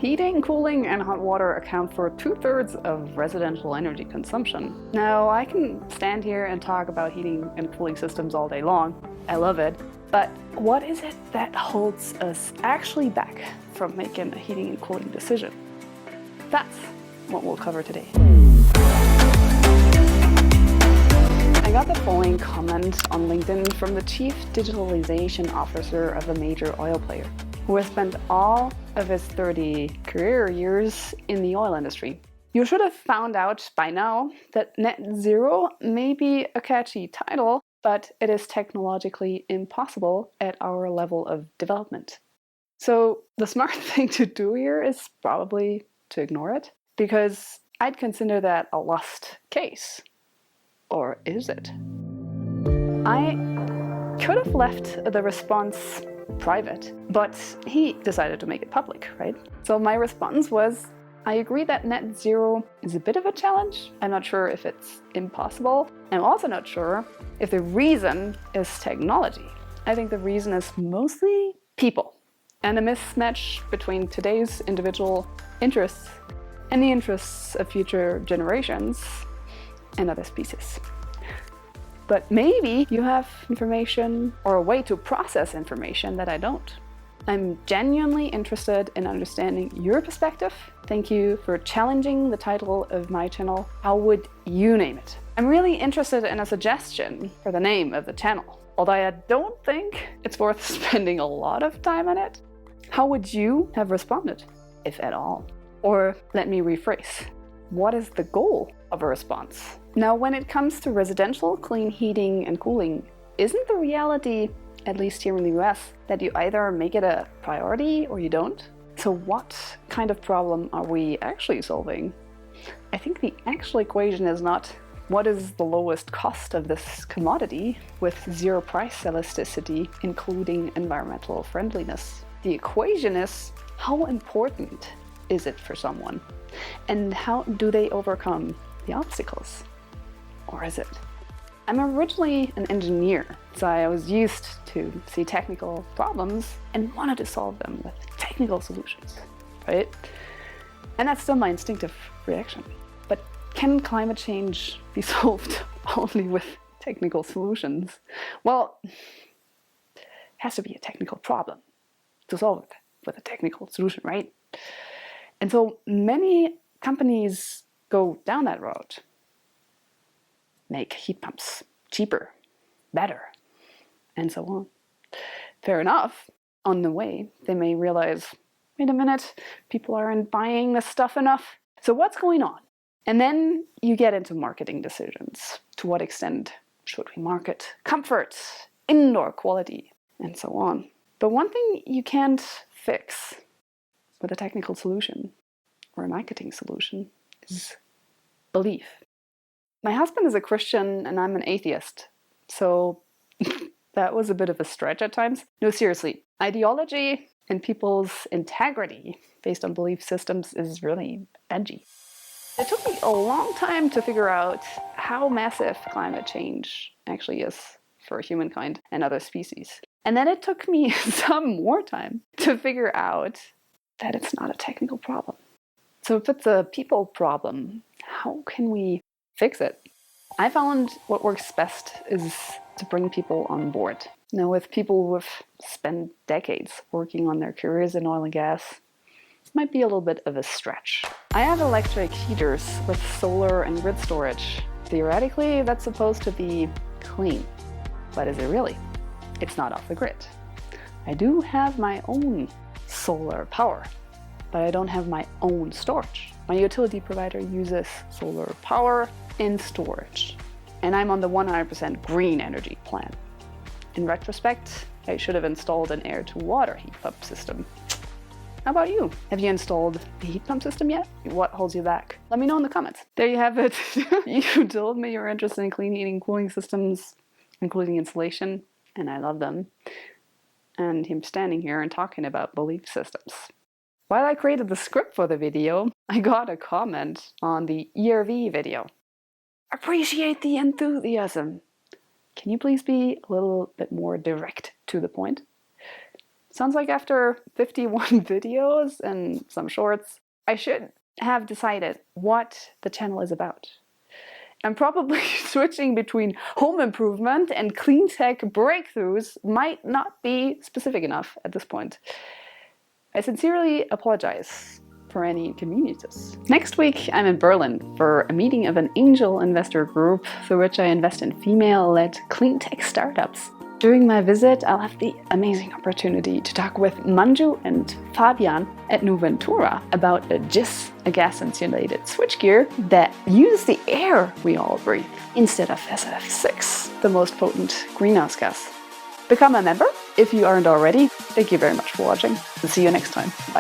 Heating, cooling, and hot water account for 2/3 of residential energy consumption. Now, I can stand here and talk about heating and cooling systems all day long. I love it. But what is it that holds us actually back from making a heating and cooling decision? That's what we'll cover today. I got the following comment on LinkedIn from the Chief Digitalization Officer of a major oil player, who has spent all of his 30 career years in the oil industry. You should have found out by now that net zero may be a catchy title, but it is technologically impossible at our level of development. So the smart thing to do here is probably to ignore it, because I'd consider that a lost case. Or is it? I could have left the response private, but he decided to make it public, right? So my response was, I agree that net zero is a bit of a challenge. I'm not sure if it's impossible. I'm also not sure if the reason is technology. I think the reason is mostly people and a mismatch between today's individual interests and the interests of future generations and other species. But maybe you have information or a way to process information that I don't. I'm genuinely interested in understanding your perspective. Thank you for challenging the title of my channel. How would you name it? I'm really interested in a suggestion for the name of the channel, although I don't think it's worth spending a lot of time on it. How would you have responded, if at all? Or let me rephrase. What is the goal of a response? Now, when it comes to residential clean heating and cooling, isn't the reality, at least here in the US, that you either make it a priority or you don't? So what kind of problem are we actually solving? I think the actual equation is not what is the lowest cost of this commodity with zero price elasticity, including environmental friendliness. The equation is how important is it for someone? And how do they overcome the obstacles? Or is it? I'm originally an engineer, so I was used to see technical problems and wanted to solve them with technical solutions, right? And that's still my instinctive reaction. But can climate change be solved only with technical solutions? Well, it has to be a technical problem to solve it with a technical solution, right? And so many companies go down that road. Make heat pumps cheaper, better, and so on. Fair enough. On the way, they may realize, wait a minute, people aren't buying this stuff enough. So what's going on? And then you get into marketing decisions. To what extent should we market comfort, indoor quality, and so on? But one thing you can't fix with a technical solution or a marketing solution is belief. My husband is a Christian and I'm an atheist, so that was a bit of a stretch at times. No, seriously, ideology and people's integrity based on belief systems is really edgy. It took me a long time to figure out how massive climate change actually is for humankind and other species. And then it took me some more time to figure out that it's not a technical problem. So if it's a people problem, how can we fix it? I found what works best is to bring people on board. Now, with people who have spent decades working on their careers in oil and gas, it might be a little bit of a stretch. I have electric heaters with solar and grid storage. Theoretically, that's supposed to be clean. But is it really? It's not off the grid. I do have my own solar power, but I don't have my own storage. My utility provider uses solar power and storage, and I'm on the 100% green energy plan. In retrospect, I should have installed an air-to-water heat pump system. How about you? Have you installed the heat pump system yet? What holds you back? Let me know in the comments. There you have it. You told me you're interested in clean heating and cooling systems, including insulation, and I love them. And him standing here and talking about belief systems. While I created the script for the video, I got a comment on the ERV video. Appreciate the enthusiasm. Can you please be a little bit more direct to the point? Sounds like after 51 videos and some shorts, I should have decided what the channel is about. And probably switching between home improvement and clean tech breakthroughs might not be specific enough at this point. I sincerely apologize for any inconveniences. Next week, I'm in Berlin for a meeting of an angel investor group through which I invest in female-led clean tech startups. During my visit, I'll have the amazing opportunity to talk with Manju and Fabian at Nuventura about a GIS, a gas-insulated switchgear that uses the air we all breathe instead of SF6, the most potent greenhouse gas. Become a member if you aren't already. Thank you very much for watching, and see you next time. Bye.